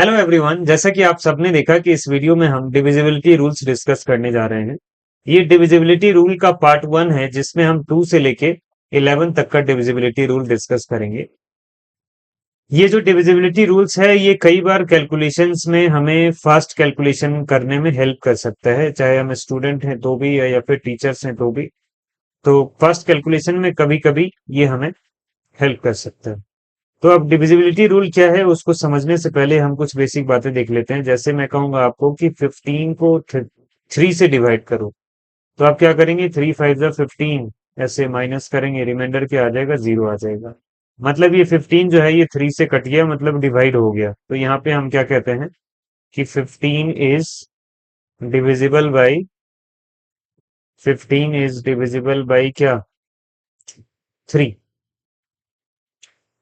Hello everyone, जैसा कि आप सबने देखा कि इस वीडियो में हम डिविजिबिलिटी रूल्स डिस्कस करने जा रहे हैं। ये डिविजिबिलिटी रूल का पार्ट वन है जिसमें हम 2 से लेके 11 तक का डिविजिबिलिटी रूल डिस्कस करेंगे। ये जो डिविजिबिलिटी रूल्स है ये कई बार कैलकुलेशंस में हमें फास्ट कैलकुलेशन करने में हेल्प कर सकता है, चाहे हम स्टूडेंट हैं तो भी या फिर टीचर्स हैं तो भी। तो फास्ट कैलकुलेशन में कभी कभी ये हमें हेल्प कर सकता है। तो अब डिविजिबिलिटी रूल क्या है उसको समझने से पहले हम कुछ बेसिक बातें देख लेते हैं। जैसे मैं कहूंगा आपको कि 15 को 3 से डिवाइड करो, तो आप क्या करेंगे? 3 5 जा 15, ऐसे माइनस करेंगे, रिमाइंडर क्या आ जाएगा? 0 आ जाएगा। मतलब ये 15 जो है ये 3 से कट गया, मतलब डिवाइड हो गया। तो यहाँ पे हम क्या कहते हैं कि 15 is divisible by 15 is divisible by क्या? 3।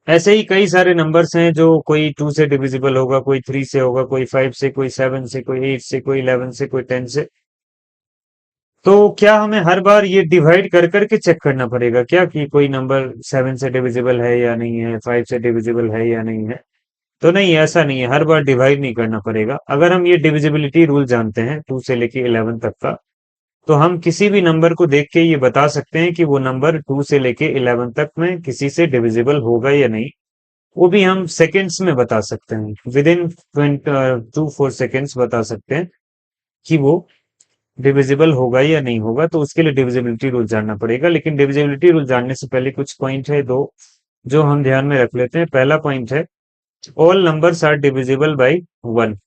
ऐसे ही कई सारे नंबर्स हैं जो कोई 2 से डिविजिबल होगा, कोई 3 से होगा, कोई 5 से, कोई 7 से, कोई 8 से, कोई 11 से, कोई 10 से। तो क्या हमें हर बार ये डिवाइड कर करके चेक करना पड़ेगा क्या कि कोई नंबर 7 से डिविजिबल है या नहीं है, 5 से डिविजिबल है या नहीं है? तो नहीं, ऐसा नहीं है, हर बार डिवाइड नहीं करना पड़ेगा। अगर हम ये डिविजिबिलिटी रूल जानते हैं 2 से लेके 11 तक का, तो हम किसी भी नंबर को देख के ये बता सकते हैं कि वो नंबर 2 से लेके 11 तक में किसी से डिविजिबल होगा या नहीं। वो भी हम सेकेंड्स में बता सकते हैं, विद इन 2 4 सेकेंड्स बता सकते हैं कि वो डिविजिबल होगा या नहीं होगा। तो उसके लिए डिविजिबिलिटी रूल जानना पड़ेगा। लेकिन डिविजिबिलिटी रूल जानने से पहले कुछ पॉइंट है दो, जो हम ध्यान में रख लेते हैं। पहला पॉइंट है, all numbers are divisible by 1।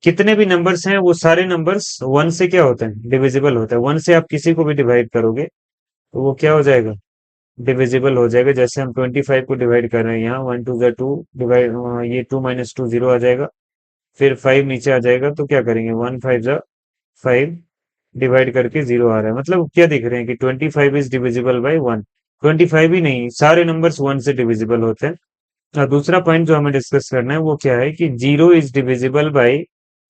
कितने भी नंबर्स हैं वो सारे नंबर्स 1 से क्या होते हैं? डिविजिबल होते हैं। 1 से आप किसी को भी डिवाइड करोगे तो वो क्या हो जाएगा? डिविजिबल हो जाएगा। जैसे हम 25 को डिवाइड कर रहे हैं, यहाँ 1 2 2 डिवाइड, ये 2 - 2 0 आ जाएगा। फिर 5 नीचे आ जाएगा तो क्या करेंगे? 1 5 जा 5 डिवाइड करके 0 आ रहा है। मतलब क्या दिख रहे हैं कि 25 इज डिविजिबल बाई 1। 25 ही नहीं, सारे नंबर्स 1 से डिविजिबल होते हैं। और दूसरा पॉइंट जो हमें डिस्कस करना है वो क्या है कि 0 is divisible by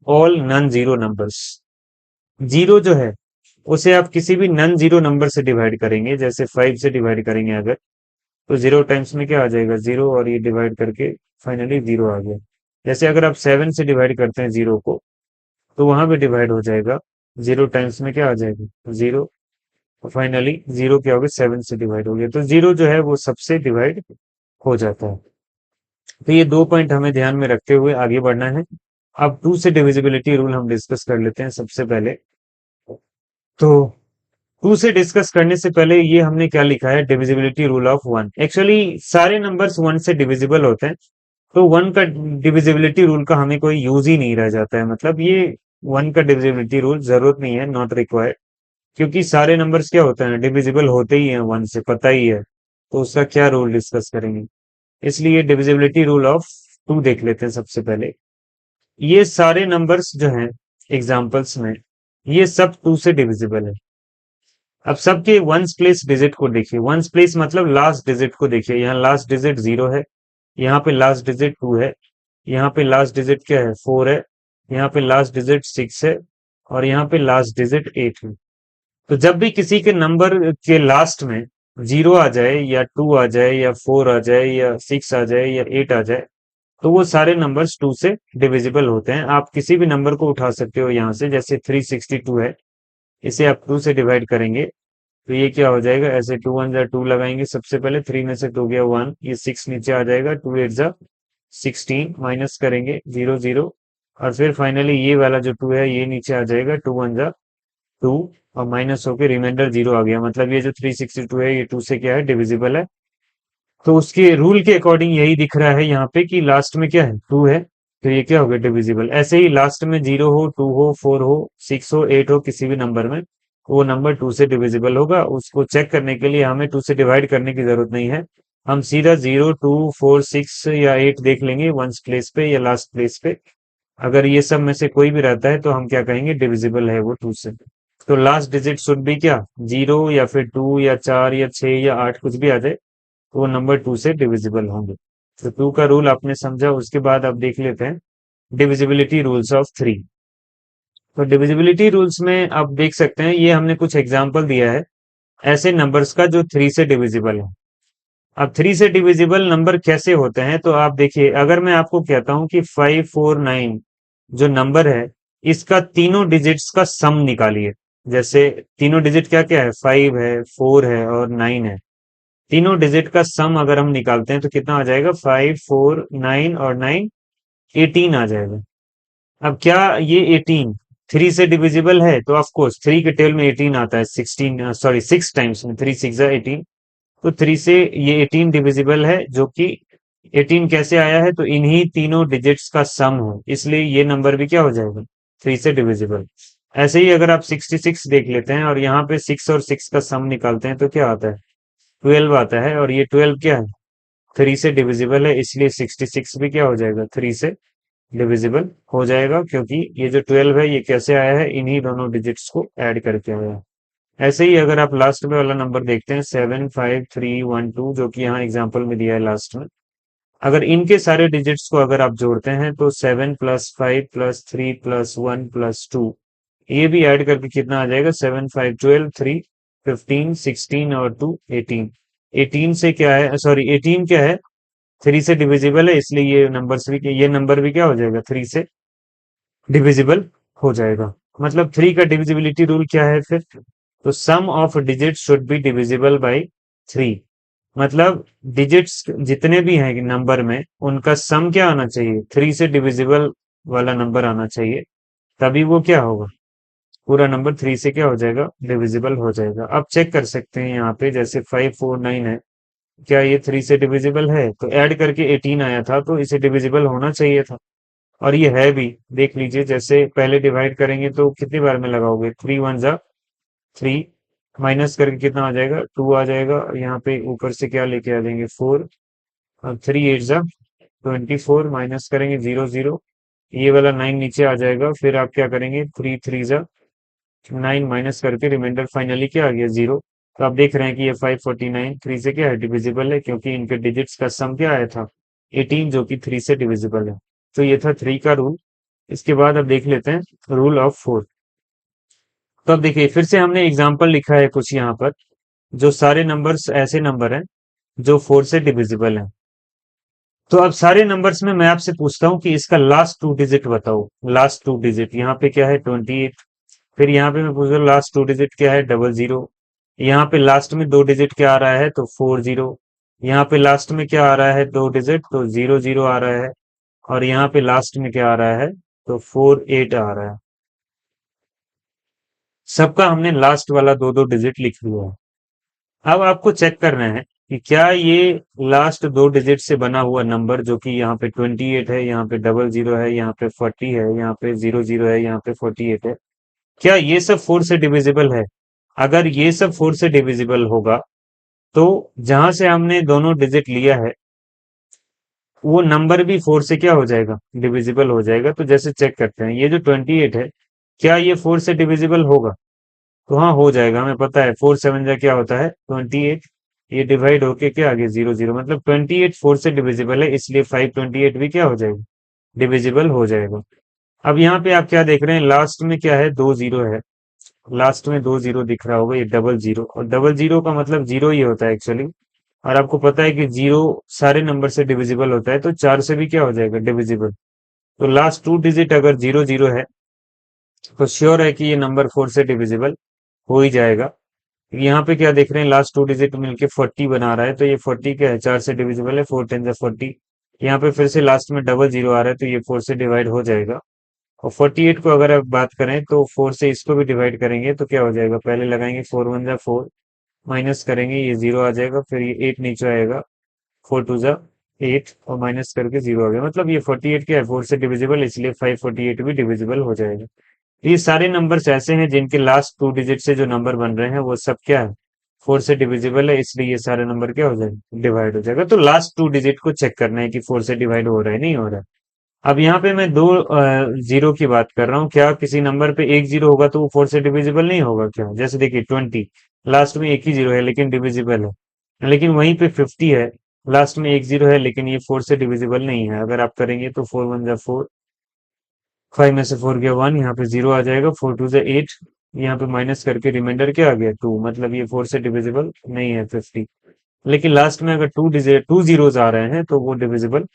all non zero numbers. Zero जो है उसे आप किसी भी नॉन जीरो नंबर से डिवाइड करेंगे, जैसे 5 से डिवाइड करेंगे अगर, तो 0 टाइम्स में क्या आ जाएगा? 0, और ये डिवाइड करके फाइनली 0 आ गया। जैसे अगर आप 7 से डिवाइड करते हैं 0 को, तो वहां पे डिवाइड हो जाएगा। 0 टाइम्स में क्या आ जाएगा? 0, और फाइनली 0 क्या हो गया? 7 से डिवाइड हो गया। तो 0 जो है वो सबसे डिवाइड हो जाता है। तो ये दो पॉइंट हमें ध्यान में रखते हुए आगे बढ़ना है। अब 2 से डिविजिबिलिटी रूल हम डिस्कस कर लेते हैं सबसे पहले। तो 2 से डिस्कस करने से पहले ये हमने क्या लिखा है? Divisibility rule of 1। एक्चुअली सारे नंबर्स 1 से डिविजिबल होते हैं, तो 1 का डिविजिबिलिटी रूल का हमें कोई यूज ही नहीं रह जाता है। मतलब ये 1 का डिविजिबिलिटी रूल जरूरत नहीं है, नॉट रिक्वायर्ड, क्योंकि सारे नंबर्स क्या होते हैं? डिविजिबल होते ही हैं 1 से, पता ही है। तो उसका क्या रूल डिस्कस करेंगे? इसलिए डिविजिबिलिटी रूल ऑफ 2 देख लेते हैं सबसे पहले। ये सारे नंबर्स जो हैं एग्जाम्पल्स में, ये सब 2 से डिविजिबल है। अब सबके वंस प्लेस डिजिट को देखिए। वंस प्लेस मतलब लास्ट डिजिट को देखिए। यहाँ लास्ट डिजिट 0 है, यहाँ पे लास्ट डिजिट 2 है, यहाँ पे लास्ट डिजिट क्या है? 4 है, यहाँ पे लास्ट डिजिट 6 है, और यहाँ पे लास्ट डिजिट 8 है। तो जब भी किसी के नंबर के लास्ट में 0 आ जाए, या 2 आ जाए, या 4 आ जाए, या 6 आ जाए, या 8 आ जाए, तो वो सारे नंबर्स 2 से डिविजिबल होते हैं। आप किसी भी नंबर को उठा सकते हो यहाँ से, जैसे 362 है, इसे आप 2 से डिवाइड करेंगे तो ये क्या हो जाएगा? ऐसे 2 1 जा 2 लगाएंगे सबसे पहले, 3 में से 2 गया 1, ये 6 नीचे आ जाएगा, 2 8 जा 16, माइनस करेंगे 0 0, और फिर फाइनली ये वाला जो 2 है ये नीचे आ जाएगा, 2 1 जा 2, और माइनस होके रिमाइंडर 0 आ गया। मतलब ये जो 362 है ये 2 से क्या है? डिविजिबल है। तो उसके रूल के अकॉर्डिंग यही दिख रहा है यहाँ पे कि लास्ट में क्या है? 2 है, तो ये क्या हो गया? डिविजिबल। ऐसे ही लास्ट में 0 हो, 2 हो, 4 हो, 6 हो, 8 हो, किसी भी नंबर में, वो नंबर 2 से डिविजिबल होगा। उसको चेक करने के लिए हमें 2 से डिवाइड करने की जरूरत नहीं है। हम सीधा 0 2 4 6 या 8 देख लेंगे वंस प्लेस पे या लास्ट प्लेस पे। अगर ये सब में से कोई भी रहता है तो हम क्या कहेंगे? डिविजिबल है वो 2 से। तो लास्ट डिजिट शुड भी क्या? 0 या फिर 2 या 4 या 6 या 8, कुछ भी आ जाए, तो वो नंबर 2 से डिविजिबल होंगे। तो 2 का रूल आपने समझा। उसके बाद अब देख लेते हैं डिविजिबिलिटी रूल्स ऑफ 3। तो डिविजिबिलिटी रूल्स में आप देख सकते हैं, ये हमने कुछ एग्जांपल दिया है ऐसे नंबर्स का जो 3 से डिविजिबल है। अब थ्री से डिविजिबल नंबर कैसे होते हैं, तो आप देखिए, अगर मैं आपको कहता हूं कि 549 जो नंबर है, इसका तीनों डिजिट्स का सम निकालिए। जैसे तीनों डिजिट क्या क्या है, 5 है, 4 है और 9 है। तीनों डिजिट का सम अगर हम निकालते हैं तो कितना आ जाएगा, 549 और 9, 18 आ जाएगा। अब क्या ये 18 थ्री से डिविजिबल है, तो ऑफ कोर्स थ्री के टेल में 18 आता है, 16 सॉरी 6 टाइम्स में, 3 6 18। तो थ्री से ये 18 डिविजिबल है, जो कि 18 कैसे आया है, तो इन्हीं तीनों डिजिट्स का सम हो, इसलिए ये नंबर भी क्या हो जाएगा, थ्री से डिविजिबल। ऐसे ही अगर आप 66 देख लेते हैं और यहाँ पे 6 और 6 का सम निकालते हैं तो क्या आता है, 12 आता है, और ये 12 क्या है, थ्री से डिविजिबल है, इसलिए 66 भी क्या हो जाएगा, थ्री से डिविजिबल हो जाएगा, क्योंकि ये जो 12 है ये कैसे आया है, इन्हीं दोनों डिजिट्स को ऐड करके आया है। ऐसे ही अगर आप लास्ट में वाला नंबर देखते हैं, 75312, जो कि यहाँ एग्जाम्पल में दिया है लास्ट में, अगर इनके सारे डिजिट्स को अगर आप जोड़ते हैं तो 7 + 5 + 3 + 1 + 2, ये भी ऐड करके कितना आ जाएगा, 7 5 12 3 15 16 और 2 18। 18 से क्या है, सॉरी 18 क्या है, थ्री से डिविजिबल है, इसलिए ये नंबर भी क्या हो जाएगा, थ्री से डिविजिबल हो जाएगा। मतलब थ्री का डिविजिबिलिटी रूल क्या है फिर, तो sum of digit should be divisible by three. मतलब डिजिट्स जितने भी हैं नंबर में, उनका सम क्या आना चाहिए, थ्री से डिविजिबल वाला नंबर आना चाहिए, तभी वो क्या होगा, पूरा नंबर थ्री से क्या हो जाएगा, डिविजिबल हो जाएगा। अब चेक कर सकते हैं यहाँ पे, जैसे 549 है, क्या ये थ्री से डिविजिबल है, तो ऐड करके 18 आया था, तो इसे डिविजिबल होना चाहिए था, और ये है भी। देख लीजिए, जैसे पहले डिवाइड करेंगे तो कितनी बार में लगाओगे, 3 1 जा 3, माइनस करके कितना आ जाएगा, 2 आ जाएगा, और यहाँ पे ऊपर से क्या लेके आ जाएंगे, 4, और 3 8 जा 24, माइनस करेंगे 0 0, ये वाला 9 नीचे आ जाएगा, फिर आप क्या करेंगे, 3 3 जा 9, माइनस करके रिमाइंडर फाइनली क्या आ गया, 0। तो आप देख रहे हैं कि ये 549 थ्री से क्या है, डिविजिबल है, क्योंकि इनके डिजिट्स का सम क्या आया था, 18, जो कि थ्री से डिविजिबल है। तो ये था थ्री का रूल। इसके बाद अब देख लेते हैं रूल ऑफ फोर। तो अब देखिए, फिर से हमने एग्जाम्पल लिखा है कुछ यहाँ पर, जो सारे नंबर्स ऐसे नंबर हैं जो फोर से डिविजिबल हैं। तो अब सारे नंबर्स में मैं आपसे पूछता हूँ कि इसका लास्ट टू डिजिट बताओ। लास्ट टू डिजिट यहाँ पे क्या है, 28। फिर यहाँ पे मैं पूछ रहा हूँ लास्ट टू डिजिट क्या है, 00। यहाँ पे लास्ट में दो डिजिट क्या आ रहा है, तो 40। यहाँ पे लास्ट में क्या आ रहा है, दो डिजिट, तो 00 आ रहा है। और यहाँ पे लास्ट में क्या आ रहा है, तो 48 आ रहा है। सबका हमने लास्ट वाला दो दो डिजिट लिख लिया है। अब आपको चेक करना है कि क्या ये लास्ट दो डिजिट से बना हुआ नंबर, जो कि यहाँ पे 28 है, यहाँ पे 00 है, यहाँ पे 40 है, यहाँ पे 00 है, यहाँ पे 48 है, क्या ये सब फोर से डिविजिबल है? अगर ये सब फोर से डिविजिबल होगा, तो जहां से हमने दोनों डिजिट लिया है, वो नंबर भी फोर से क्या हो जाएगा, डिविजिबल हो जाएगा। तो जैसे चेक करते हैं, ये जो 28 है, क्या ये फोर से डिविजिबल होगा? तो हाँ, हो जाएगा, हमें पता है, 4 7 जा क्या होता है, 28। ये डिवाइड होके क्या आ गया, 00, मतलब 28 फोर से डिविजिबल है, इसलिए 528 भी क्या हो जाएगा, डिविजिबल हो जाएगा। अब यहाँ पे आप क्या देख रहे हैं, लास्ट में क्या है, दो जीरो है। लास्ट में दो जीरो दिख रहा होगा, ये 00, और 00 का मतलब जीरो ही होता है एक्चुअली। और आपको पता है कि जीरो सारे नंबर से डिविजिबल होता है, तो चार से भी क्या हो जाएगा, डिविजिबल। तो लास्ट टू डिजिट अगर 00 है, तो श्योर है कि ये नंबर फोर से डिविजिबल हो ही जाएगा। यहाँ पे क्या देख रहे हैं, लास्ट टू डिजिट मिलके 40 बना रहा है, तो ये 40 क्या है, चार से डिविजिबल है, 4 10 जा 40। यहाँ पे फिर से लास्ट में डबल जीरो आ रहा है, तो ये फोर से डिवाइड हो जाएगा। और 48 को अगर आप बात करें, तो फोर से इसको भी डिवाइड करेंगे तो क्या हो जाएगा, पहले लगाएंगे 4 1 जा 4, माइनस करेंगे, ये जीरो आ जाएगा, फिर ये 8 नीचे आएगा, 4 2 जा 8, और माइनस करके जीरो आ गया। मतलब ये 48 क्या है, फोर से डिविजिबल, इसलिए 548 भी डिविजिबल हो जाएगा। ये सारे नंबर्स ऐसे हैं जिनके लास्ट टू डिजिट से जो नंबर बन रहे हैं वो सब क्या है, फोर से डिविजिबल है, इसलिए ये सारे नंबर क्या हो जाएंगे, डिवाइड हो जाएगा। तो लास्ट टू डिजिट को चेक करना है कि फोर से डिवाइड हो रहा है, नहीं हो रहा है। अब यहाँ पे मैं दो जीरो की बात कर रहा हूँ, क्या किसी नंबर पे एक जीरो होगा तो वो फोर से डिविजिबल नहीं होगा क्या? जैसे देखिए 20, लास्ट में एक ही जीरो है लेकिन डिविजिबल है। लेकिन वहीं पे 50 है, लास्ट में एक जीरो है, लेकिन ये फोर से डिविजिबल नहीं है। अगर आप करेंगे तो 4 1 जा 4, 5 में से 4 गया 1, यहाँ पे जीरो आ जाएगा, 4 2 जा 8, यहाँ पे माइनस करके रिमाइंडर क्या आ गया, 2, मतलब ये फोर से डिविजिबल नहीं है 50। लेकिन लास्ट में अगर टू जीरोज आ रहे हैं तो वो डिविजिबल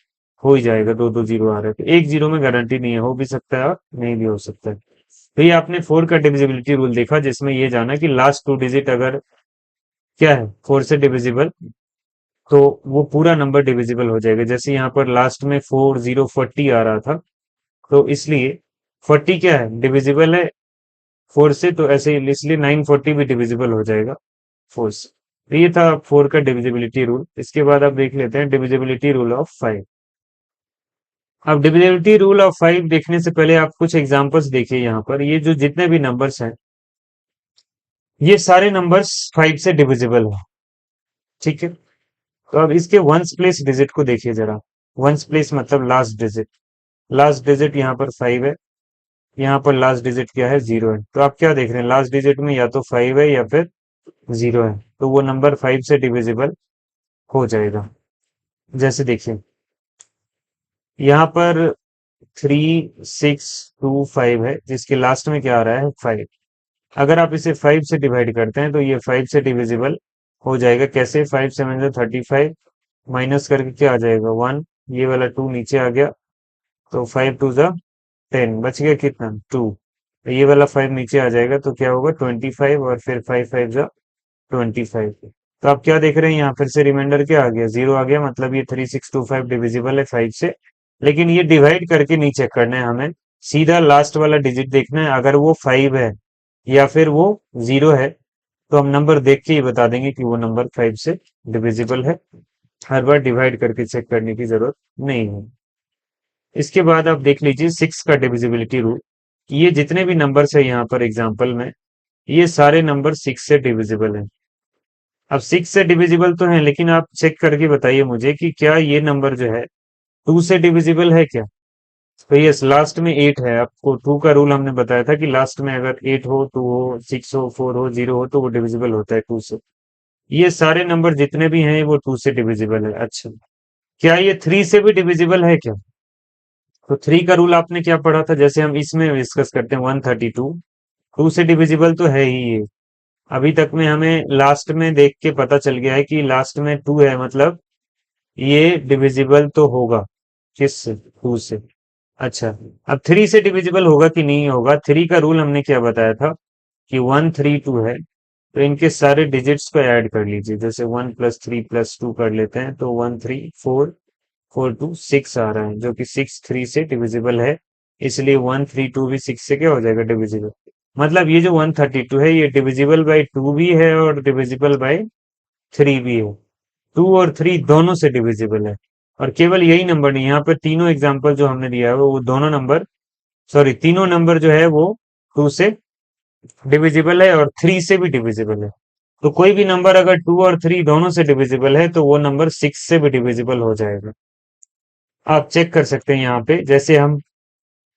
हो ही जाएगा। दो दो जीरो आ रहे हैं तो एक जीरो में गारंटी नहीं है, हो भी सकता है और नहीं भी हो सकता है। तो ये आपने फोर का डिविजिबिलिटी रूल देखा, जिसमें ये जाना कि लास्ट टू डिजिट अगर क्या है फोर से डिविजिबल, तो वो पूरा नंबर डिविजिबल हो जाएगा। जैसे यहाँ पर लास्ट में 4040 आ रहा था, तो इसलिए 40 क्या है डिविजिबल है फोर से, तो ऐसे इसलिए 940 भी डिविजिबल हो जाएगा फोर से। तो ये था फोर का डिविजिबिलिटी रूल। इसके बाद आप देख लेते हैं डिविजिबिलिटी रूल ऑफ फाइव। अब डिविजिबिलिटी रूल ऑफ फाइव देखने से पहले आप कुछ एग्जांपल्स देखिए। यहाँ पर ये जो जितने भी नंबर्स हैं, ये सारे नंबर्स फाइव से डिविजिबल है। ठीक है, तो अब इसके वंस प्लेस डिजिट को देखिए जरा। वंस प्लेस मतलब लास्ट डिजिट। लास्ट डिजिट यहाँ पर फाइव है, यहाँ पर लास्ट डिजिट क्या है जीरो है। तो आप क्या देख रहे हैं, लास्ट डिजिट में या तो फाइव है या फिर जीरो है, तो वो नंबर फाइव से डिविजिबल हो जाएगा। जैसे देखिए यहाँ पर 3625 है, जिसके लास्ट में क्या आ रहा है फाइव। अगर आप इसे फाइव से डिवाइड करते हैं तो ये फाइव से डिविजिबल हो जाएगा। कैसे, फाइव सेवन जो 35 माइनस करके क्या आ जाएगा वन, ये वाला टू नीचे आ गया, तो फाइव टू जा 10, बच गया कितना टू। ये वाला फाइव नीचे आ जाएगा तो क्या होगा 25, और फिर फाइव फाइव जा 25। तो आप क्या देख रहे हैं, यहाँ फिर से रिमाइंडर क्या आ गया जीरो आ गया, मतलब ये 3625 डिविजिबल है फाइव से। लेकिन ये डिवाइड करके नहीं चेक करना है हमें, सीधा लास्ट वाला डिजिट देखना है। अगर वो फाइव है या फिर वो जीरो है, तो हम नंबर देख के ही बता देंगे कि वो नंबर फाइव से डिविजिबल है। हर बार डिवाइड करके चेक करने की जरूरत नहीं है। इसके बाद आप देख लीजिए सिक्स का डिविजिबिलिटी रूल। ये जितने भी नंबर्स है यहाँ पर एग्जाम्पल में, ये सारे नंबर सिक्स से डिविजिबल हैं। अब सिक्स से डिविजिबल तो है, लेकिन आप चेक करके बताइए मुझे कि क्या ये नंबर जो है टू से डिविजिबल है क्या। तो यस, लास्ट में एट है। आपको टू का रूल हमने बताया था कि लास्ट में अगर एट हो, टू हो, सिक्स हो, फोर हो, जीरो हो, तो वो डिविजिबल होता है टू से। ये सारे नंबर जितने भी हैं वो टू से डिविजिबल है। अच्छा, क्या ये थ्री से भी डिविजिबल है क्या। तो थ्री का रूल आपने क्या पढ़ा था, जैसे हम इसमें डिस्कस करते हैं 132, टू से डिविजिबल तो है ही ये। अभी तक में हमें लास्ट में देख के पता चल गया है कि लास्ट में टू है, मतलब ये डिविजिबल तो होगा किससे, टू से। अच्छा, अब थ्री से डिविजिबल होगा कि नहीं होगा। थ्री का रूल हमने क्या बताया था कि 132 है, तो इनके सारे डिजिट्स को ऐड कर लीजिए। जैसे one plus three plus two कर लेते हैं तो one three four, four two six आ रहा है, जो कि सिक्स थ्री से डिविजिबल है। इसलिए 132 भी सिक्स से क्या हो जाएगा डिविजिबल। मतलब ये जो 132 है ये डिविजिबल बाई टू भी है और डिविजिबल बाई थ्री भी है। टू और थ्री दोनों से डिविजिबल है। और केवल यही नंबर नहीं, यहाँ पर तीनों एग्जाम्पल जो हमने दिया है वो दोनों नंबर, सॉरी तीनों नंबर जो है वो टू से डिविजिबल है और थ्री से भी डिविजिबल है। तो कोई भी नंबर अगर टू और थ्री दोनों से डिविजिबल है तो वो नंबर सिक्स से भी डिविजिबल हो जाएगा। आप चेक कर सकते हैं यहाँ पे, जैसे हम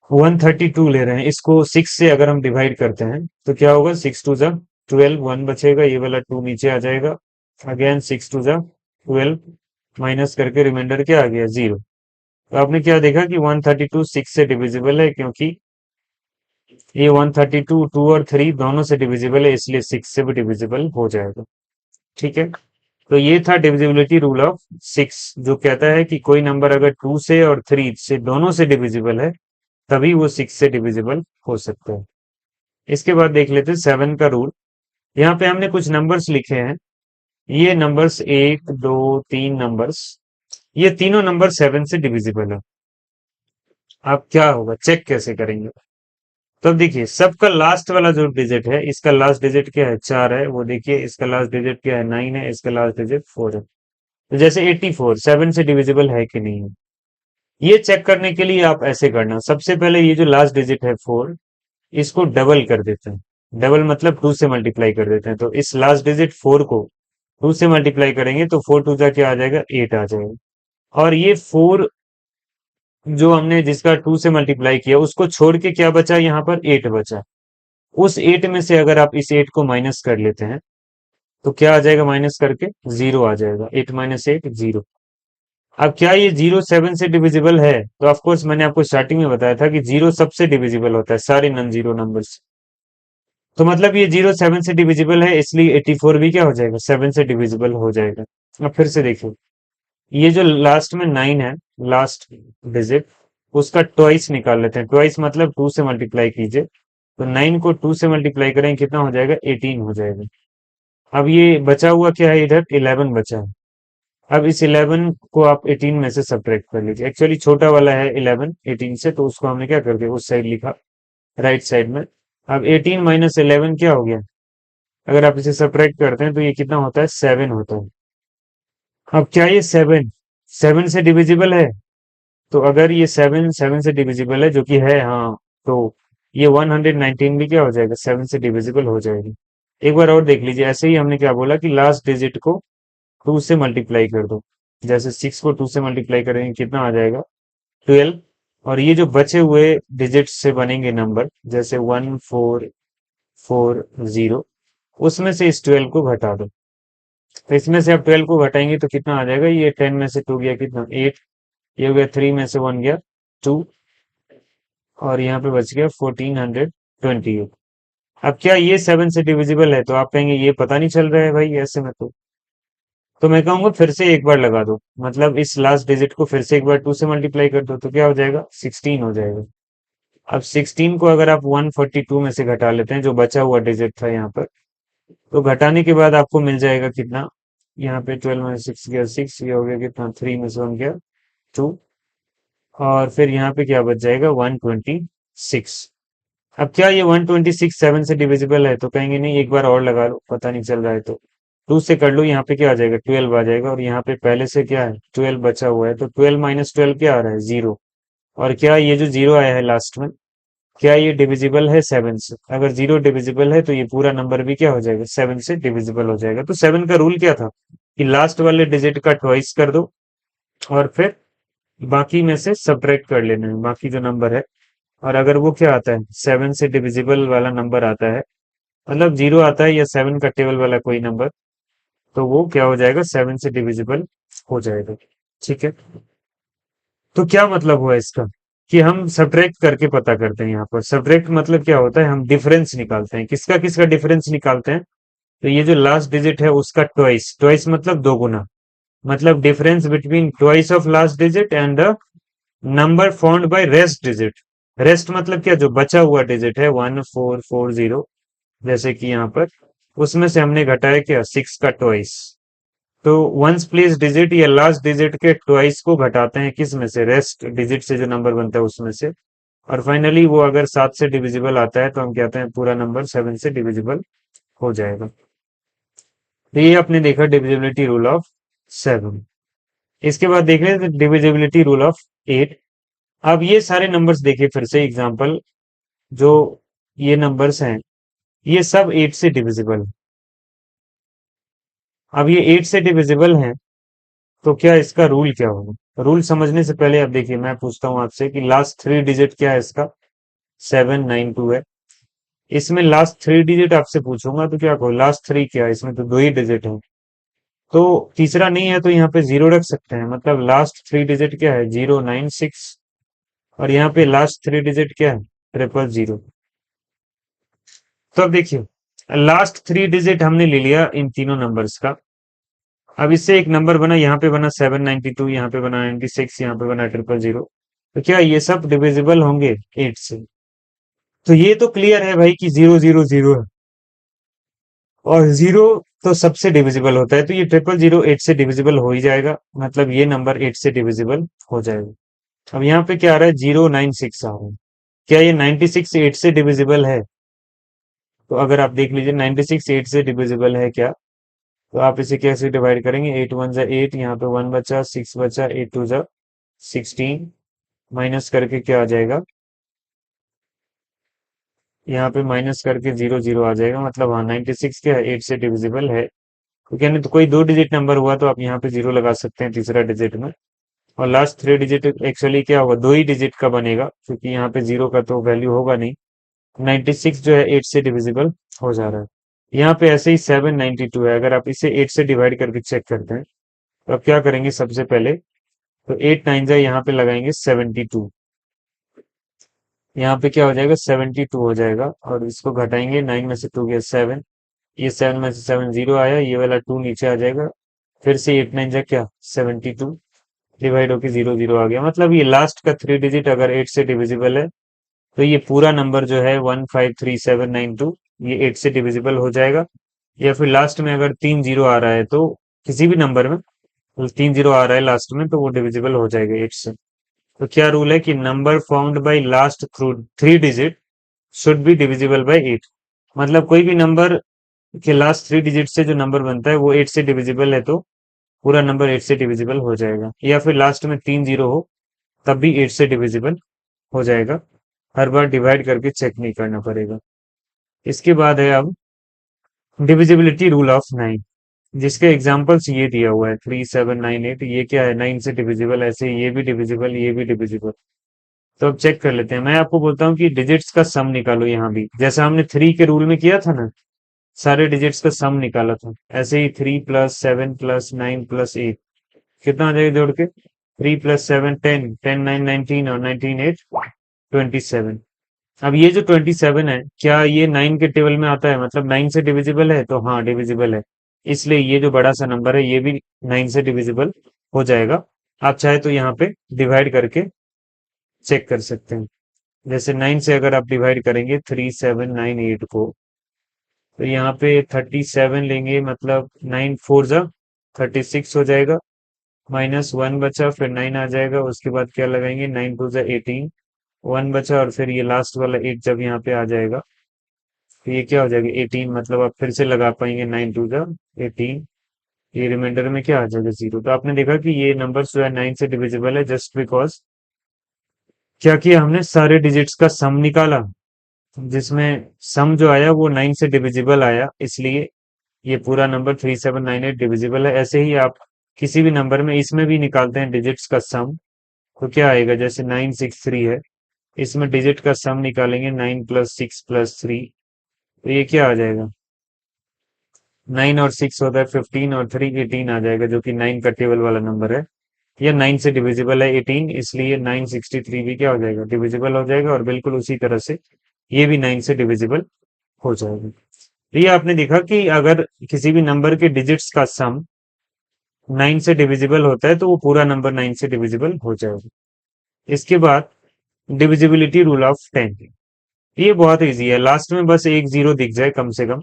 132 ले रहे हैं, इसको सिक्स से अगर हम डिवाइड करते हैं तो क्या होगा, सिक्स टू जा 12, वन बचेगा, ये वाला टू नीचे आ जाएगा। अगेन सिक्स टू जा 12, माइनस करके रिमाइंडर क्या आ गया जीरो। तो आपने क्या देखा कि 132 सिक्स से डिविजिबल है, क्योंकि ये 132 टू और थ्री दोनों से डिविजिबल है, इसलिए सिक्स से भी डिविजिबल हो जाएगा। ठीक है, तो ये था डिविजिबिलिटी रूल ऑफ सिक्स, जो कहता है कि कोई नंबर अगर टू से और थ्री से दोनों से डिविजिबल है तभी वो सिक्स से डिविजिबल हो सकता है। इसके बाद देख लेते हैं सेवन का रूल। यहाँ पे हमने कुछ नंबर्स लिखे हैं, ये नंबर्स एक दो तीन नंबर्स, ये तीनों नंबर सेवन से डिविजिबल है। आप क्या होगा चेक कैसे करेंगे। तो अब देखिए सबका लास्ट वाला जो डिजिट है, इसका लास्ट डिजिट क्या है चार है, वो देखिए इसका लास्ट डिजिट क्या है नाइन है, इसका लास्ट डिजिट फोर है। तो जैसे 84 सेवन से डिविजिबल है कि नहीं है, ये चेक करने के लिए आप ऐसे करना, सबसे पहले ये जो लास्ट डिजिट है फोर, इसको डबल कर देते हैं। डबल मतलब टू से मल्टीप्लाई कर देते हैं। तो इस लास्ट डिजिट फोर को टू से मल्टीप्लाई करेंगे तो फोर टू जा क्या आ जाएगा एट आ जाएगा। और ये फोर जो हमने जिसका टू से मल्टीप्लाई किया उसको छोड़ के क्या बचा, यहाँ पर एट बचा। उस एट में से अगर आप इस एट को माइनस कर लेते हैं तो क्या आ जाएगा, माइनस करके जीरो आ जाएगा। Eight minus eight zero. अब क्या ये जीरो सेवन से डिविजिबल है, तो ऑफ कोर्स मैंने आपको स्टार्टिंग में बताया था कि जीरो सबसे डिविजिबल होता है सारे नॉन जीरो नंबर से। तो मतलब ये जीरो सेवन से डिविजिबल है, इसलिए 84 भी क्या हो जाएगा सेवन से डिविजिबल हो जाएगा। अब फिर से देखिए, ये जो लास्ट में 9 है, लास्ट डिजिट, उसका ट्वाइस निकाल लेते हैं। ट्वाइस मतलब 2 से मल्टीप्लाई कीजिए, तो 9 को 2 से मल्टीप्लाई करेंगे, कितना हो जाएगा? 18 हो जाएगा। अब ये बचा हुआ क्या है? इधर 11 बचा है। अब इस 11 को आप 18 में से सब्ट्रैक्ट कर लीजिए। एक्चुअली छोटा वाला है 11 18 से, तो उसको हमने क्या कर दिया, उस साइड लिखा, राइट साइड में। अब 18 माइनस 11 क्या हो गया? अगर आप इसे सब्ट्रैक्ट करते हैं तो ये कितना होता है? 7 होता है। अब क्या ये 7 7 से डिविजिबल है? तो अगर ये 7 7 से डिविजिबल है, जो कि है, हाँ, तो ये 119 भी क्या हो जाएगा? 7 से डिविजिबल हो जाएगी। एक बार और देख लीजिए, ऐसे ही हमने क्या बोला कि लास्ट डिजिट को 2 से मल्टीप्लाई कर दो। जैसे 6 को 2 से मल्टीप्लाई करेंगे, कितना आ जाएगा? 12। और ये जो बचे हुए डिजिट से बनेंगे नंबर, जैसे 1440, उसमें से इस 12 को घटा दो। तो इसमें से आप 12 को घटाएंगे तो कितना आ जाएगा? ये 10 में से 2 गया, कितना? 8। ये हो गया, 3 में से 1 गया, 2। और यहाँ पे बच गया 1428। अब क्या ये 7 से डिविजिबल है? तो आप कहेंगे ये पता नहीं चल रहा है भाई ऐसे में। तो मैं कहूंगा फिर से एक बार लगा दो, मतलब इस लास्ट डिजिट को फिर से एक बार 2 से मल्टीप्लाई कर दो, तो क्या हो जाएगा? 16 हो जाएगा। अब 16 को अगर आप 142 में से घटा लेते हैं, जो बचा हुआ डिजिट था यहाँ पर, तो घटाने के बाद आपको मिल जाएगा कितना? यहाँ पे 12 में 6 गया 6, ये हो गया कितना? 3 में से 1 गया 2। और फिर यहाँ पे क्या बच जाएगा? 126। अब क्या ये 126 7 से डिविजिबल है? तो कहेंगे नहीं, एक बार और लगा लो, पता नहीं चल रहा है तो 2 से कर लो। यहाँ पे क्या आ जाएगा? 12 आ जाएगा। और यहाँ पे पहले से क्या है? 12 बचा हुआ है, तो 12 माइनस 12 क्या आ रहा है? 0। और क्या ये जो 0 आया है लास्ट में, क्या ये डिविजिबल है 7 से? अगर 0 डिविजिबल है तो ये पूरा नंबर भी क्या हो जाएगा? 7 से डिविजिबल हो जाएगा। तो 7 का रूल क्या था? कि लास्ट वाले डिजिट का ट्वाइस कर दो, और फिर बाकी में से सब्ट्रैक्ट कर लेना है, बाकी जो नंबर है। और अगर वो क्या आता है? 7 से डिविजिबल वाला नंबर आता है, मतलब 0 आता है या 7 का टेबल वाला कोई नंबर, तो वो क्या हो जाएगा? 7 से डिविजिबल हो जाएगा। ठीक है। तो क्या मतलब हुआ इसका? कि हम सब्ट्रैक्ट करके पता करते हैं। यहाँ पर सब्ट्रैक्ट मतलब क्या होता है? हम डिफरेंस निकालते हैं। किसका किसका डिफरेंस निकालते हैं? तो ये जो लास्ट डिजिट है उसका ट्वाइस। ट्वाइस मतलब दो गुना, मतलब difference between twice of last digit and the number found by rest digit. Rest मतलब क्या? जो बचा हुआ डिजिट है 1440, जैसे कि यहाँ पर, उसमें से हमने घटाया क्या? 6 का ट्वाइस। तो वंस प्लेस डिजिट या लास्ट डिजिट के ट्वाइस को घटाते हैं, किस में से? रेस्ट डिजिट से जो नंबर बनता है उसमें से। और फाइनली वो अगर 7 से डिविजिबल आता है, तो हम कहते हैं पूरा नंबर 7 से डिविजिबल हो जाएगा। तो ये आपने देखा डिविजिबिलिटी रूल ऑफ 7। इसके बाद देख रहे हैं डिविजिबिलिटी रूल ऑफ 8। अब ये सारे नंबर्स देखिए फिर से एग्जांपल, जो ये नंबर्स हैं, ये सब 8 से डिविजिबल है। अब ये 8 से डिविजिबल हैं, तो क्या इसका रूल क्या होगा? रूल समझने से पहले अब देखिए, मैं पूछता हूं आपसे कि लास्ट 3 डिजिट क्या है इसका? 792 है। इसमें लास्ट 3 डिजिट आपसे पूछूंगा तो क्या कहो? लास्ट 3 क्या है? इसमें तो दो ही डिजिट है, तो तीसरा नहीं है, तो यहाँ पे 0 रख सकते हैं। मतलब लास्ट 3 डिजिट क्या है? 096। और यहाँ पे लास्ट 3 डिजिट क्या है? 000। तो अब देखिए, लास्ट 3 डिजिट हमने ले लिया इन तीनों नंबर्स का। अब इससे एक नंबर बना, यहाँ पे बना 792, यहाँ पे बना 96, यहाँ पे बना 000। तो क्या ये सब डिविजिबल होंगे 8 से? तो ये तो क्लियर है भाई कि 000 है, और 0 तो सबसे डिविजिबल होता है, तो ये 000 8 से डिविजिबल हो ही जाएगा। मतलब ये नंबर 8 से डिविजिबल हो जाएगा। अब यहाँ पे क्या आ रहा है? 096 आ रहा है। क्या ये 96 8 से डिविजिबल है? तो अगर आप देख लीजिए, 96 8 से डिविजिबल है क्या? तो आप इसे कैसे डिवाइड करेंगे? 8 1 जा 8, यहाँ पे 1 बचा, 6 बचा, 8 2 जा 16, माइनस करके क्या आ जाएगा? यहाँ पे माइनस करके 0 0 आ जाएगा। मतलब हाँ, 96 क्या है? 8 से डिविजिबल है। तो क्या नहीं, तो कोई दो डिजिट नंबर हुआ तो आप यहाँ पे 0 लगा सकते हैं तीसरा डिजिट में। और लास्ट 3 डिजिट एक्चुअली क्या होगा? दो ही डिजिट का बनेगा, क्योंकि यहाँ पे 0 का तो वैल्यू होगा नहीं। 96 जो है 8 से डिविजिबल हो जा रहा है। यहाँ पे ऐसे ही 792 है। अगर आप इसे 8 से डिवाइड करके चेक करते हैं, तो आप क्या करेंगे? सबसे पहले तो 8 9 जा यहाँ पे लगाएंगे 72। यहाँ पे क्या हो जाएगा? 72 हो जाएगा। और इसको घटाएंगे, 9 में से 2 गया 7, ये 7 में से 7 0 आया, ये वाला 2 नीचे आ जाएगा। फिर से 8 9 जा क्या 72, डिवाइड होके 0 0 आ गया। मतलब ये लास्ट का 3 डिजिट अगर 8 से डिविजिबल है तो ये पूरा नंबर जो है 153792 ये 8 से डिविजिबल हो जाएगा। या फिर लास्ट में अगर 3 0 आ रहा है तो किसी भी नंबर में 3 0 आ रहा है लास्ट में तो वो डिविजिबल हो जाएगा 8 से। तो क्या रूल है कि number found by last through 3 digit should be divisible bye 8। मतलब कोई भी नंबर के लास्ट 3 डिजिट से जो नंबर बनता है वो 8 से डिविजिबल है तो पूरा नंबर 8 से डिविजिबल हो जाएगा। या फिर लास्ट में 3 0 हो तब भी 8 से डिविजिबल हो जाएगा। हर बार डिवाइड करके चेक नहीं करना पड़ेगा। इसके बाद है अब डिविजिबिलिटी रूल ऑफ 9, जिसके एग्जांपल्स ये दिया हुआ है 3798। ये क्या है 9 से डिविजिबल, ऐसे ये भी डिविजिबल ये भी डिविजिबल। तो अब चेक कर लेते हैं। मैं आपको बोलता हूँ कि डिजिट्स का सम निकालो। यहाँ भी जैसा हमने 3 के रूल में किया था ना, सारे डिजिट्स का सम निकाला था, ऐसे ही 3 + 7 + 9 + 8 कितना आ जाएगा जोड़ के 3 + 7 10 10 9 19 और 19 8 27। अब ये जो 27 है क्या ये 9 के टेबल में आता है, मतलब 9 से डिविजिबल है? तो हाँ डिविजिबल है। इसलिए ये जो बड़ा सा नंबर है ये भी 9 से डिविजिबल हो जाएगा। आप चाहे तो यहाँ पे डिवाइड करके चेक कर सकते हैं। जैसे 9 से अगर आप डिवाइड करेंगे 3798 को तो यहाँ पे 37 लेंगे, मतलब 9 4 जा 36 हो जाएगा, -1 बचा, फिर 9 आ जाएगा, उसके बाद क्या लगाएंगे 9 2 जा 18, 1 बचा और फिर ये लास्ट वाला 8 जब यहाँ पे आ जाएगा तो ये क्या हो जाएगा 18। मतलब आप फिर से लगा पाएंगे 9 2 जा 18, ये रिमाइंडर में क्या आ जाएगा 0। तो आपने देखा कि ये नंबर जो है 9 से डिविजिबल है जस्ट बिकॉज क्या किया हमने सारे डिजिट्स का सम निकाला, जिसमें सम जो आया वो 9 से डिविजिबल आया, इसलिए ये पूरा नंबर 3798 डिविजिबल है। ऐसे ही आप किसी भी नंबर में इसमें भी निकालते हैं डिजिट्स का सम तो क्या आएगा, जैसे 963 है, इसमें डिजिट का सम निकालेंगे 9 + 6 + 3 तो ये क्या आ जाएगा 9 और 6 होता है 15 और 3 18 आ जाएगा, जो कि 9 का टेबल वाला नंबर है। यह 9 से डिविजिबल है 18, इसलिए 963 भी क्या हो जाएगा डिविजिबल हो जाएगा, और बिल्कुल उसी तरह से ये भी 9 से डिविजिबल हो जाएगा। तो ये आपने देखा कि अगर किसी भी नंबर के डिजिट्स का सम 9 से डिविजिबल होता है तो वो पूरा नंबर 9 से डिविजिबल हो जाएगा। इसके बाद डिविजिबिलिटी रूल ऑफ 10। ये बहुत इजी है, लास्ट में बस एक जीरो दिख जाए कम से कम,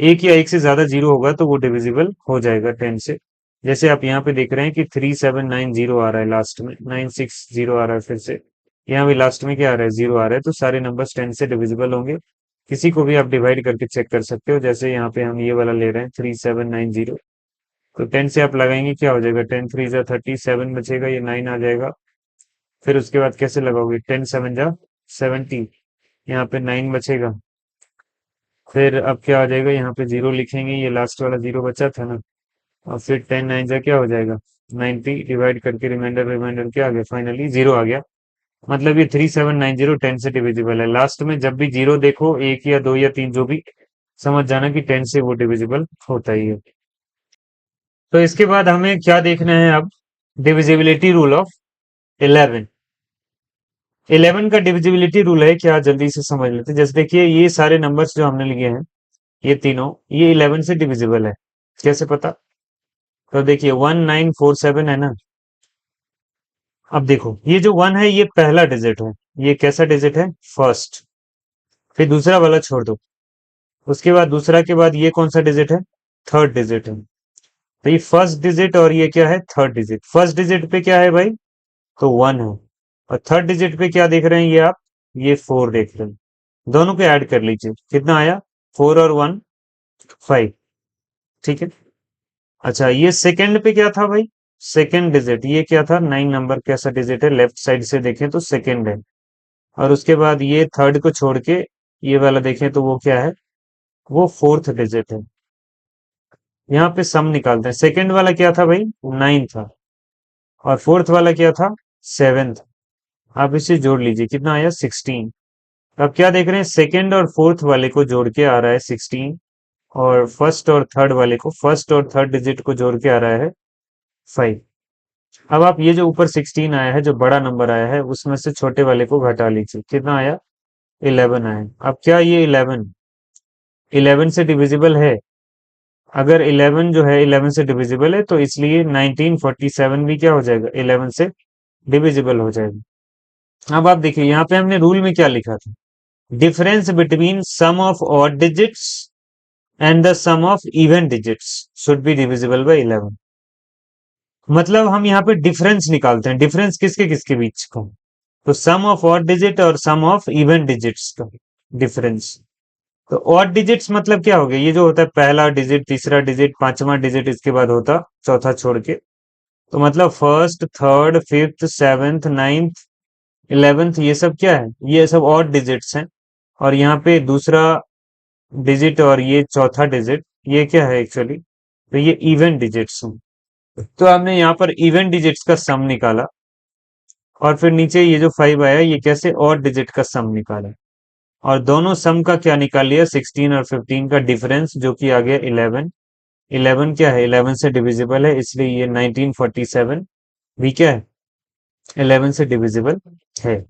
एक या एक से ज्यादा जीरो होगा तो वो डिविजिबल हो जाएगा 10 से। जैसे आप यहाँ पे देख रहे हैं कि 3790 आ रहा है, लास्ट में 960 आ रहा है, फिर से यहाँ भी लास्ट में क्या आ रहा है 0 आ रहा है, तो सारे नंबर्स 10 से डिविजिबल होंगे। किसी को भी आप डिवाइड करके चेक कर सकते हो, जैसे यहाँ पे हम ये वाला ले रहे हैं 3790, तो 10 से आप लगाएंगे क्या हो जाएगा 10 3 जा 37 बचेगा, ये 9 आ जाएगा। फिर उसके बाद कैसे लगाओगे 10 7 जा 70, यहाँ पे 9 बचेगा। फिर अब क्या आ जाएगा यहाँ पे 0 लिखेंगे, ये लास्ट वाला 0 बचा था ना, और फिर 10 9 जा क्या हो जाएगा 90, डिवाइड करके रिमाइंडर रिमाइंडर क्या आ गया फाइनली 0 आ गया। मतलब ये 3790 10 से डिविजिबल है। लास्ट में जब भी 0 देखो, एक या दो या तीन जो भी, समझ जाना कि 10 से वो डिविजिबल होता ही है। तो इसके बाद हमें क्या देखना है अब, डिविजिबिलिटी रूल ऑफ 11। 11 का डिविजिबिलिटी रूल है क्या, जल्दी से समझ लेते हैं। जैसे देखिए ये सारे नंबर्स जो हमने लिए हैं ये तीनों, ये 11 से डिविजिबल है। कैसे पता, तो देखिए 1947 है ना। अब देखो ये जो 1 है ये पहला डिजिट है, ये कैसा डिजिट है फर्स्ट। फिर दूसरा वाला छोड़ दो, उसके बाद दूसरा के बाद ये कौन सा डिजिट है थर्ड डिजिट है। तो ये फर्स्ट डिजिट और ये क्या है थर्ड डिजिट। फर्स्ट डिजिट पे क्या है भाई, तो 1 है, और थर्ड डिजिट पे क्या देख रहे हैं ये आप, ये 4 देख रहे हैं। दोनों को ऐड कर लीजिए, कितना आया 4 और 1 5, ठीक है। अच्छा ये सेकंड पे क्या था भाई, सेकंड डिजिट ये क्या था 9 नंबर कैसा डिजिट है, लेफ्ट साइड से देखें तो सेकंड है। और उसके बाद ये थर्ड को छोड़ के ये वाला देखें तो वो क्या है, वो फोर्थ डिजिट है। यहाँ पे सम निकालते हैं, सेकंड वाला क्या था भाई 9 था, और फोर्थ वाला क्या था 7 था। आप इसे जोड़ लीजिए कितना आया 16। अब क्या देख रहे हैं सेकंड और फोर्थ वाले को जोड़ के आ रहा है 16, और फर्स्ट और थर्ड वाले को, फर्स्ट और थर्ड डिजिट को जोड़ के आ रहा है 5। अब आप ये जो ऊपर 16 आया है जो बड़ा नंबर आया है उसमें से छोटे वाले को घटा लीजिए, कितना आया 11 आया। अब क्या ये 11 11 से डिविजिबल है, अगर 11 जो है 11 से डिविजिबल है तो इसलिए 1947 भी क्या हो जाएगा, 11 से डिविजिबल हो जाएगा। अब आप देखिए यहाँ पे हमने रूल में क्या लिखा था, difference between sum of odd digits and the sum of even digits should be divisible by 11। मतलब हम यहाँ पे डिफरेंस निकालते हैं, डिफरेंस किसके किसके बीच का, तो सम ऑफ ऑड डिजिट और सम ऑफ इवन डिजिट्स का डिफरेंस। तो ऑड डिजिट्स मतलब क्या हो गया, ये जो होता है पहला डिजिट, तीसरा डिजिट, पांचवा डिजिट, इसके बाद होता चौथा छोड़ के, तो मतलब first, third, fifth, seventh, ninth, 11th, ये सब क्या है, ये सब ऑड डिजिट्स हैं। और यहाँ पे दूसरा डिजिट और ये चौथा डिजिट, ये क्या है एक्चुअली, तो ये इवन डिजिट्स हैं। तो हमने यहाँ पर इवन डिजिट्स का सम निकाला, और फिर नीचे ये जो 5 आया ये कैसे, ऑड डिजिट का सम निकाला, और दोनों सम का क्या निकाल लिया, 16 और 15 का डिफरेंस, जो कि आ गया 11। 11 क्या है, 11 से डिविजिबल है, इसलिए ये 1947 भी क्या है, 11 से डिविजिबल है।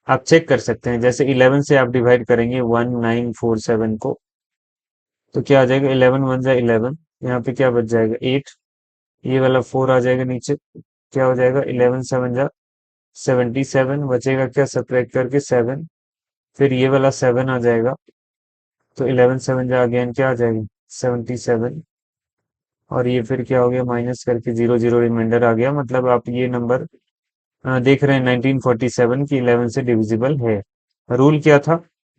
आप चेक कर सकते हैं, जैसे 11 से आप डिवाइड करेंगे 1947 को, तो क्या आ जाएगा, 11 वन जा 11, यहाँ पे क्या बच जाएगा 8, ये वाला 4 आ जाएगा नीचे, क्या हो जाएगा 11 7 जा 77, बचेगा क्या, सब्ट्रैक्ट करके 7, फिर ये वाला 7 आ जाएगा, तो 11 7 जा अगेन क्या आ जाएगा 77, और ये फिर क्या हो गया, माइनस करके 0 0 रिमाइंडर आ गया। मतलब आप ये नंबर देख रहे हैं 1947 की 11 से डिविजिबल है। रूल क्या था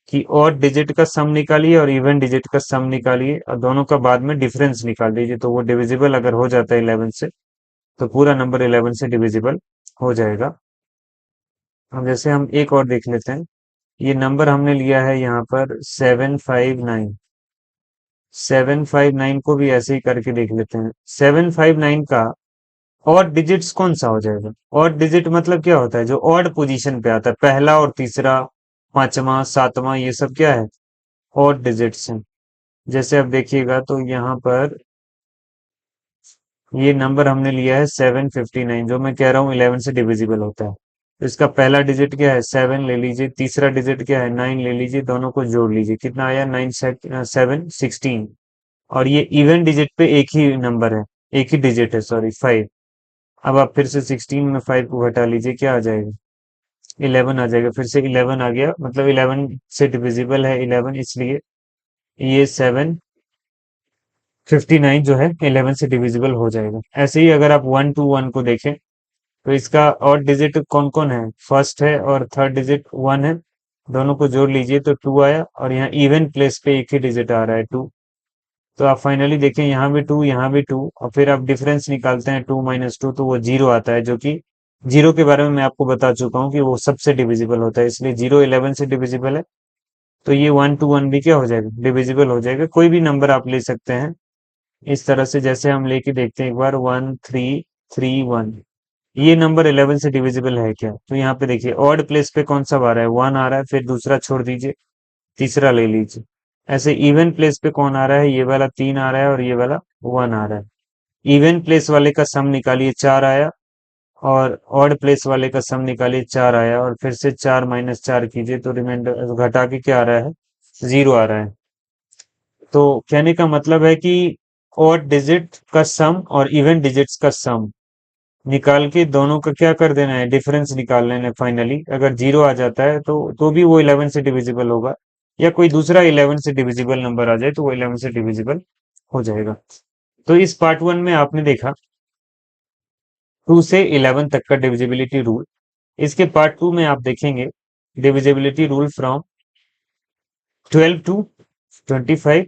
कि ऑड डिजिट का सम निकालिए और इवन डिजिट का सम निकालिए, और दोनों का बाद में डिफरेंस निकाल दीजिए, तो वो डिविजिबल अगर हो जाता है 11 से, तो पूरा नंबर 11 से डिविजिबल हो जाएगा। अब जैसे हम एक और देख लेते हैं, ये नंबर हमने लिया है यहाँ पर 759। 759 को भी ऐसे ही करके देख लेते हैं। 759 का ऑड डिजिट्स कौन सा हो जाएगा, ऑड डिजिट मतलब क्या होता है, जो ऑड पोजीशन पे आता है, पहला और तीसरा, पांचवा, सातवां, ये सब क्या है, ऑड डिजिट्स हैं। जैसे अब देखिएगा तो यहाँ पर ये नंबर हमने लिया है 759, जो मैं कह रहा हूँ 11 से डिविजिबल होता है। तो इसका पहला डिजिट क्या है, 7 ले लीजिए, तीसरा डिजिट क्या है, 9 ले लीजिए, दोनों को जोड़ लीजिए, कितना आया, 9 7 16। और ये इवन डिजिट पे एक ही नंबर है, एक ही डिजिट है, सॉरी 5। अब आप फिर से 16 में 5 को घटा लीजिए, क्या आ जाएगा, 11 आ जाएगा, फिर से 11 आ गया, मतलब 11 से डिविजिबल है 11, इसलिए ये 759 जो है 11 से डिविजिबल हो जाएगा। ऐसे ही अगर आप 121 को देखें, तो इसका और डिजिट कौन कौन है, फर्स्ट है और थर्ड डिजिट 1 है, दोनों को जोड़ लीजिए तो 2 आया, और यहाँ इवन प्लेस पे एक ही डिजिट आ रहा है 2। तो आप फाइनली देखें, यहाँ भी 2, यहाँ भी 2, और फिर आप डिफरेंस निकालते हैं 2 माइनस 2, तो वो 0 आता है, जो कि जीरो के बारे में मैं आपको बता चुका हूँ कि वो सबसे डिविजिबल होता है, इसलिए 0 11 से डिविजिबल है। तो ये 121 भी क्या हो जाएगा, डिविजिबल हो जाएगा। कोई भी नंबर आप ले सकते हैं इस तरह से, जैसे हम लेके देखते हैं एक बार, 1331, ये नंबर 11 से डिविजिबल है क्या, तो यहाँ पे देखिए ऑड प्लेस पे कौन सा आ रहा है, 1 आ रहा है, फिर दूसरा छोड़ दीजिए, तीसरा ले लीजिए। ऐसे इवन प्लेस पे कौन आ रहा है, ये वाला 3 आ रहा है और ये वाला 1 आ रहा है। इवन प्लेस वाले का सम निकालिए, 4 आया, और ऑड प्लेस वाले का सम निकालिए, 4 आया, और फिर से 4 माइनस 4 कीजिए, तो रिमाइंडर घटा के क्या आ रहा है, 0 आ रहा है। तो कहने का मतलब है कि ऑड डिजिट का सम और इवन डिजिट्स का सम निकाल के दोनों का क्या कर देना है, डिफरेंस निकाल लेना है। फाइनली अगर 0 आ जाता है तो भी वो 11 से डिविजिबल होगा, या कोई दूसरा 11 से डिविजिबल नंबर आ जाए तो वो 11 से डिविजिबल हो जाएगा। तो इस पार्ट 1 में आपने देखा 2 से 11 तक का डिविजिबिलिटी रूल। इसके पार्ट 2 में आप देखेंगे डिविजिबिलिटी रूल फ्रॉम 12 टू 25